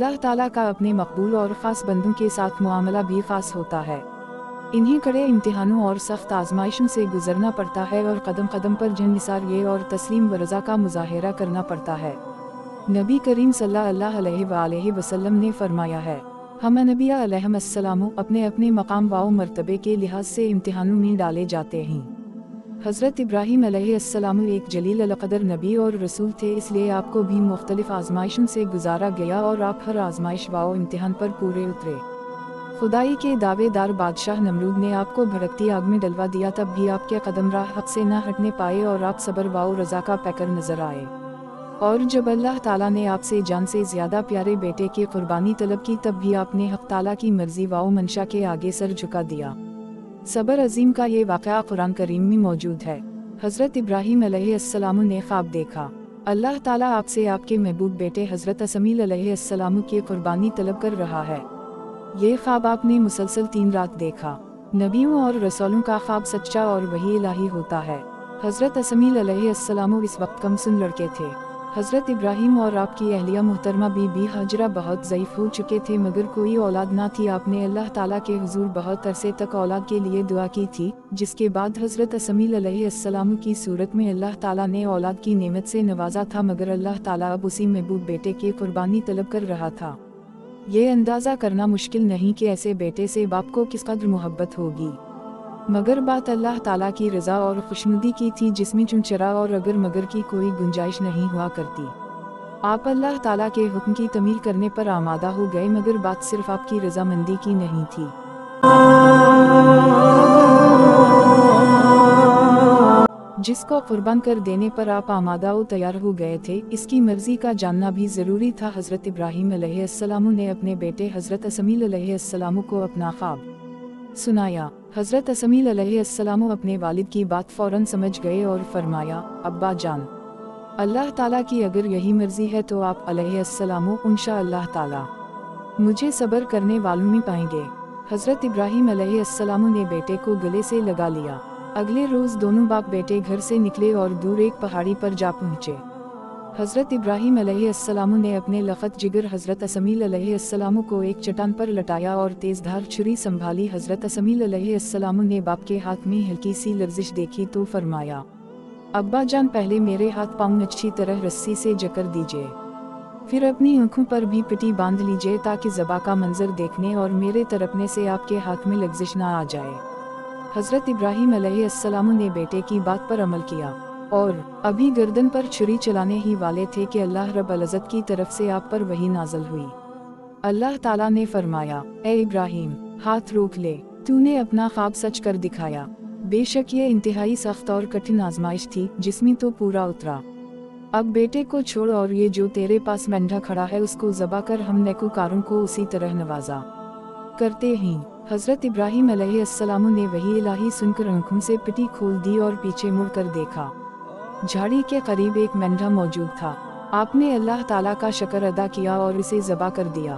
अल्लाह ताला का अपने मकबूल और ख़ास बंदों के साथ मुआमला भी ख़ास होता है। इन्हें कड़े इम्तिहानों और सख्त आजमाइशों से गुजरना पड़ता है और कदम कदम पर जंनिसार ये और तस्लीम व रज़ा का मुज़ाहिरा करना पड़ता है। नबी करीम सल्लल्लाहु अलैहि वसल्लम ने फरमाया है, हम नबिया अलैहिस्सलाम अपने अपने मकाम व मर्तबे के लिहाज से इम्तिहानों में डाले जाते हैं। हज़रत इब्राहीम अलैहिस्सलाम एक जलील अलक़दर नबी और रसूल थे, इसलिए आपको भी मुख्तलिफ आजमाइशों से गुजारा गया और आप हर आजमाइश व इम्तिहान पर पूरे उतरे। खुदाई के दावेदार बादशाह नमरूद ने आपको भड़कती आग में डलवा दिया, तब भी आपके कदम राह हक़ से न हटने पाए और आप सब्र व रज़ा का पैकर नजर आए। और जब अल्लाह ताला ने आपसे जान से ज़्यादा प्यारे बेटे की कुर्बानी तलब की, तब भी आपने हक़ ताला की मर्ज़ी व मंशा के आगे सर झुका दिया। सब्र अजीम का ये वाक़या कुरान करीम में मौजूद है। हज़रत इब्राहीम अलैहिस्सलाम ने ख्वाब देखा, अल्लाह ताला आपसे आपके महबूब बेटे हज़रत इसमाईल अलैहिस्सलाम की कुर्बानी तलब कर रहा है। ये ख्वाब आपने मुसलसल 3 रात देखा। नबियों और रसूलों का ख्वाब सच्चा और वही इलाही होता है। हज़रत इसमाईल अलैहिस्सलाम इस वक्त कमसिन लड़के थे। हज़रत इब्राहीम और आपकी अहलिया मोहतरमा बीबी हाजरा बहुत ज़ईफ़ हो चुके थे, मगर कोई औलाद ना थी। आपने अल्लाह ताला के हुजूर बहुत अरसे तक औलाद के लिए दुआ की थी, जिसके बाद हज़रत इसमाईल अलैहिस्सलाम की सूरत में अल्लाह ताला ने औलाद की नेमत से नवाजा था, मगर अल्लाह ताला अब उसी महबूब बेटे की कुर्बानी तलब कर रहा था। ये अंदाज़ा करना मुश्किल नहीं कि ऐसे बेटे से बाप को किस कदर मोहब्बत होगी, मगर बात अल्लाह ताला की रज़ा और खुशनुदी की थी, जिसमें चुनचरा और अगर मगर की कोई गुंजाइश नहीं हुआ करती। आप अल्लाह ताला के हुक्म की तमील करने पर आमादा हो गए, मगर बात सिर्फ आपकी रज़ामंदी की नहीं थी। जिसको कुर्बान कर देने पर आप आमादा और तैयार हो गए थे, इसकी मर्जी का जानना भी ज़रूरी था। हज़रत इब्राहीम अलैहिस्सलाम ने अपने बेटे हज़रत इसमाईल अलैहिस्सलाम को अपना ख्वाब सुनाया। हज़रत इसमाईल अलैहिस्सलाम अपने वालिद की बात फ़ौरन समझ गए और फरमाया, अब्बा जान, अल्लाह ताला की अगर यही मर्ज़ी है तो आप अलैहिस्सलाम इंशाअल्लाह ताला मुझे सब्र करने वालों में पाएंगे। हज़रत इब्राहीम अलैहिस्सलाम ने बेटे को गले से लगा लिया। अगले रोज़ दोनों बाप बेटे घर से निकले और दूर एक पहाड़ी पर जा पहुँचे। हज़रत इब्राहीम अलैहिस्सलाम ने अपने लखत जिगर हज़रत इसमाईल अलैहिस्सलाम को एक चट्टान पर लटाया और तेज़धार छुरी संभाली। हज़रत इसमाईल अलैहिस्सलाम ने बाप के हाथ में हल्की सी लर्जिश देखी तो फरमाया, अब्बा जान, पहले मेरे हाथ पाँव अच्छी तरह रस्सी से जकड़ दीजिए, फिर अपनी आँखों पर भी पट्टी बांध लीजिए, ताकि ज़बा का मंजर देखने और मेरे तरपने से आपके हाथ में लर्जिश ना आ जाए। हज़रत इब्राहीम अलैहिस्सलाम ने बेटे की बात पर अमल किया और अभी गर्दन पर छुरी चलाने ही वाले थे कि अल्लाह रब्बुल इज़्ज़त की तरफ से आप पर वही नाज़िल हुई। अल्लाह ताला ने फरमाया, ए इब्राहीम, हाथ रोक ले, तूने अपना ख्वाब सच कर दिखाया। बेशक ये इंतहाई सख्त और कठिन आजमाइश थी, जिसमें तो पूरा उतरा। अब बेटे को छोड़ और ये जो तेरे पास मेंढा खड़ा है उसको ज़बा कर, हम नेकूकारों को उसी तरह नवाजा करते हैं। हज़रत इब्राहीम अलैहिस्सलाम ने वही इलाही सुनकर आँखों से पिटी खोल दी और पीछे मुड़कर देखा। झाड़ी के करीब एक मेंढा मौजूद था। आपने अल्लाह ताला का शुक्र अदा किया और इसे ज़बा कर दिया।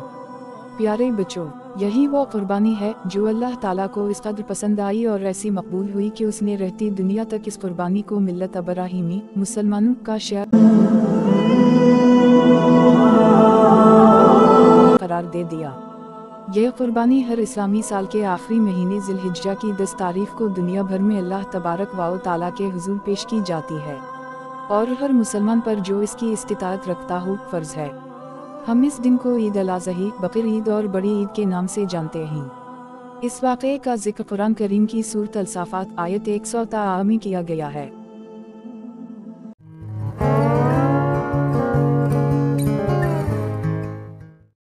प्यारे बच्चों, यही वो कुर्बानी है जो अल्लाह ताला को इस कदर पसंद आई और ऐसी मकबूल हुई कि उसने रहती दुनिया तक इस कुर्बानी को मिल्लत इब्राहीमी मुसलमानों का शियार करार दे दिया। यह कुर्बानी हर इस्लामी साल के आखिरी महीने ज़िलहिज्जा की 10 तारीख को दुनिया भर में अल्लाह तबारक व ताला के हुजूर पेश की जाती है और हर मुसलमान पर जो इसकी इस्तिताअत रखता हो फ़र्ज़ है। हम इस दिन को ईद अल अज़ही, बकर ईद और बड़ी ईद के नाम से जानते हैं। इस वाक़े का ज़िक्र कुरान करीम की सूरत अल-साफ़ात आयत 100 में किया गया है।